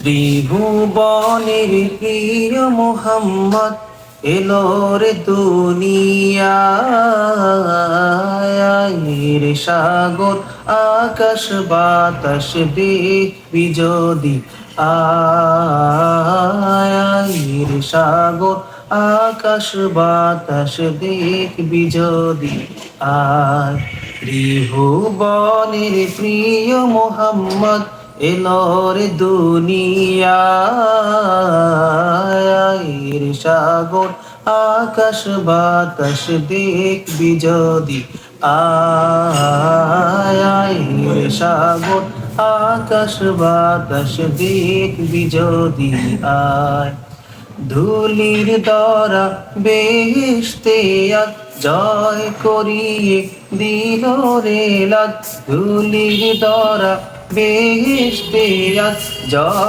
ত্রিভুবনের প্রিয় মোহাম্মদ এলো রে দুনিয়ায় সাগর আকাশ বাতাস দেখবি যদি আয়ের সাগর আকাশ বাতাস দেখবি যদি আয় ত্রিভুবনের প্রিয় মোহাম্মদ এলো রে দুনিয়ায় সাগর আকাশ বাতাস দেখবি যদি আয় সাগর আকাশ বাতাস দেখবি যদি আয় ধুলির দরা বেহেশতে আজ জয় করিয়ে দিল রে লাজ ধুলির দরা বেহেশতে আজ জয়